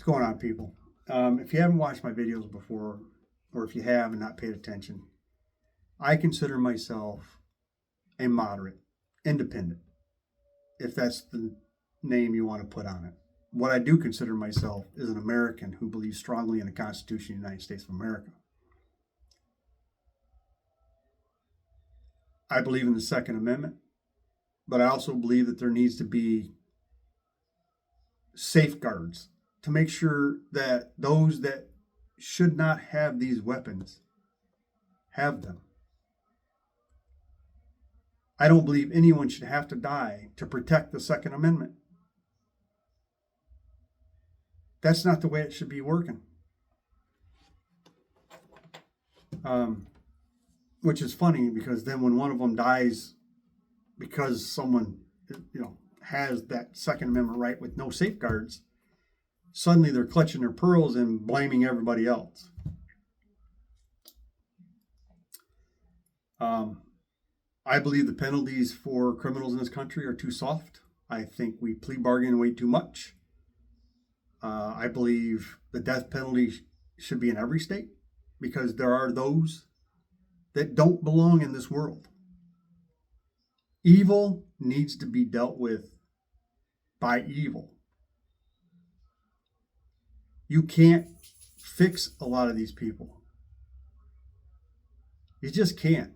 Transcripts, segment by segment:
going on, people? If you haven't watched my videos before, or if you have and not paid attention, I consider myself a moderate, independent, if that's the name you want to put on it. What I do consider myself is an American who believes strongly in the Constitution of the United States of America. I believe in the Second Amendment, but I also believe that there needs to be safeguards to make sure that those that should not have these weapons have them. I don't believe anyone should have to die to protect the Second Amendment. That's not the way it should be working. Which is funny because then when one of them dies because someone, has that Second Amendment right with no safeguards, suddenly they're clutching their pearls and blaming everybody else. I believe the penalties for criminals in this country are too soft. I think we plea bargain way too much. I believe the death penalty should be in every state because there are those that don't belong in this world. Evil needs to be dealt with by evil. You can't fix a lot of these people. You just can't.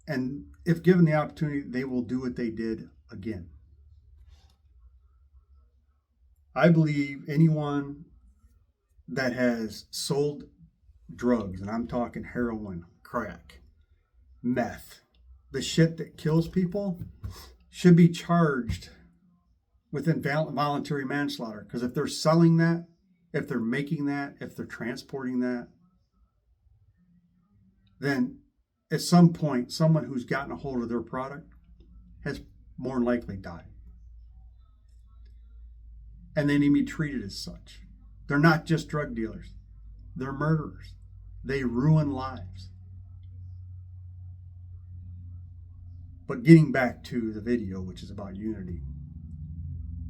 And if given the opportunity, they will do what they did again. I believe anyone that has sold drugs, and I'm talking heroin, crack, meth, the shit that kills people, should be charged with involuntary manslaughter. Because if they're selling that, if they're making that, if they're transporting that, then at some point, someone who's gotten a hold of their product has more than likely died. And they need to be treated as such. They're not just drug dealers. They're murderers. They ruin lives. But getting back to the video, which is about unity,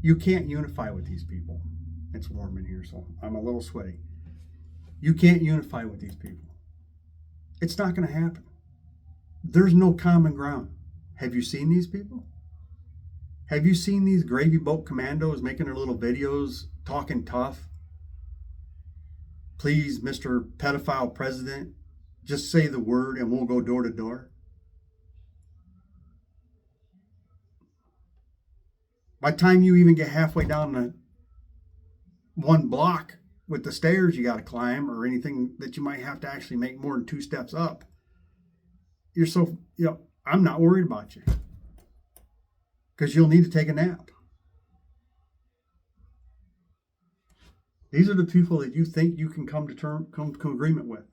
you can't unify with these people. It's warm in here, so I'm a little sweaty. You can't unify with these people. It's not going to happen. There's no common ground. Have you seen these people? Have you seen these gravy boat commandos making their little videos, talking tough? Please, Mr. Pedophile President, just say the word and we'll go door to door. By the time you even get halfway down the one block with the stairs you got to climb or anything that you might have to actually make more than 2 steps up, you're so, I'm not worried about you. Because you'll need to take a nap. These are the people that you think you can come to agreement with.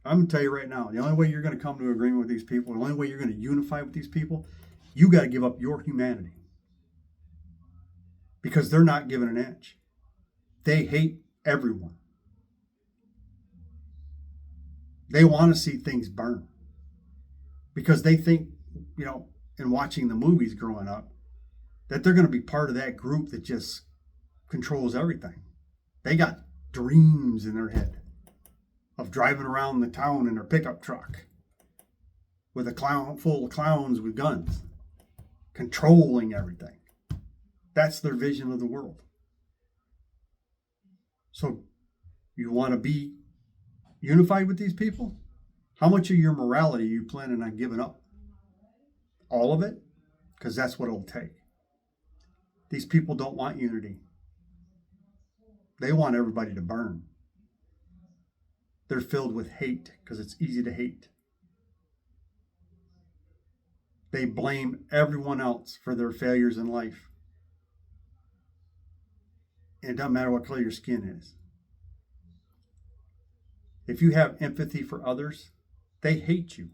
I'm going to tell you right now, the only way you're going to come to agreement with these people, the only way you're going to unify with these people, you got to give up your humanity. Because they're not giving an inch. They hate everyone. They want to see things burn. Because they think, in watching the movies growing up, that they're going to be part of that group that just controls everything. They got dreams in their head of driving around the town in their pickup truck with a clown full of clowns with guns, controlling everything. That's their vision of the world. So, you want to be unified with these people? How much of your morality are you planning on giving up? All of it? Because that's what it'll take. These people don't want unity. They want everybody to burn. They're filled with hate because it's easy to hate. They blame everyone else for their failures in life. And it doesn't matter what color your skin is. If you have empathy for others, they hate you.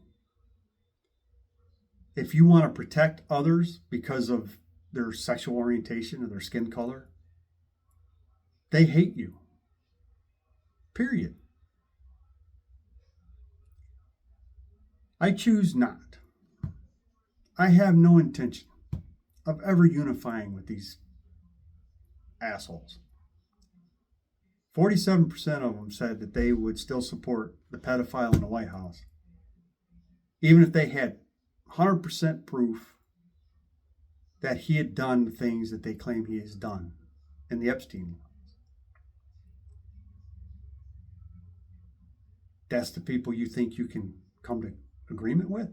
If you want to protect others because of their sexual orientation or their skin color, they hate you. Period. I choose not. I have no intention of ever unifying with these assholes. 47% of them said that they would still support the pedophile in the White House, even if they had 100% proof that he had done the things that they claim he has done in the Epstein. That's the people you think you can come to agreement with?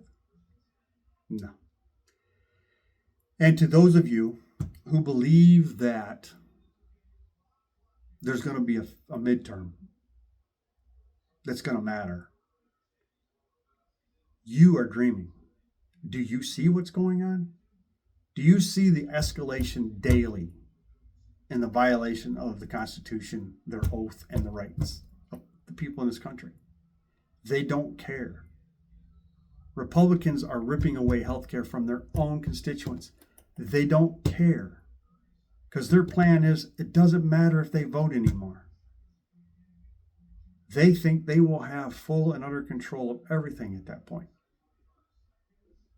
No. And to those of you who believe that there's going to be a midterm that's going to matter, you are dreaming. Do you see what's going on? Do you see the escalation daily in the violation of the Constitution, their oath, and the rights of the people in this country? They don't care. Republicans are ripping away health care from their own constituents. They don't care because their plan is it doesn't matter if they vote anymore. They think they will have full and utter control of everything at that point.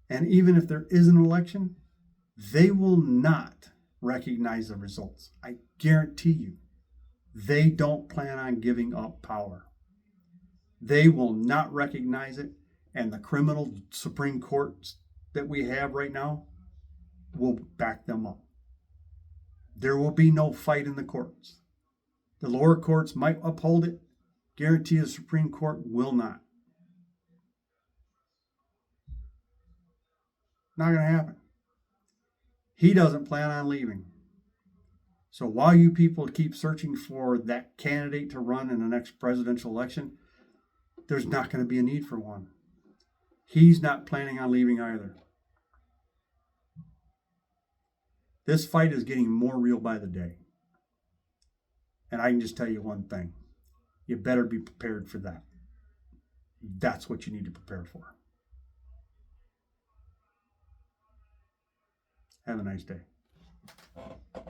And even if there is an election, they will not recognize the results. I guarantee you, they don't plan on giving up power. They will not recognize it, and the criminal Supreme Courts that we have right now will back them up. There will be no fight in the courts. The lower courts might uphold it. Guarantee the Supreme Court will not. Not going to happen. He doesn't plan on leaving. So while you people keep searching for that candidate to run in the next presidential election, there's not going to be a need for one. He's not planning on leaving either. This fight is getting more real by the day. And I can just tell you one thing. You better be prepared for that. That's what you need to prepare for. Have a nice day.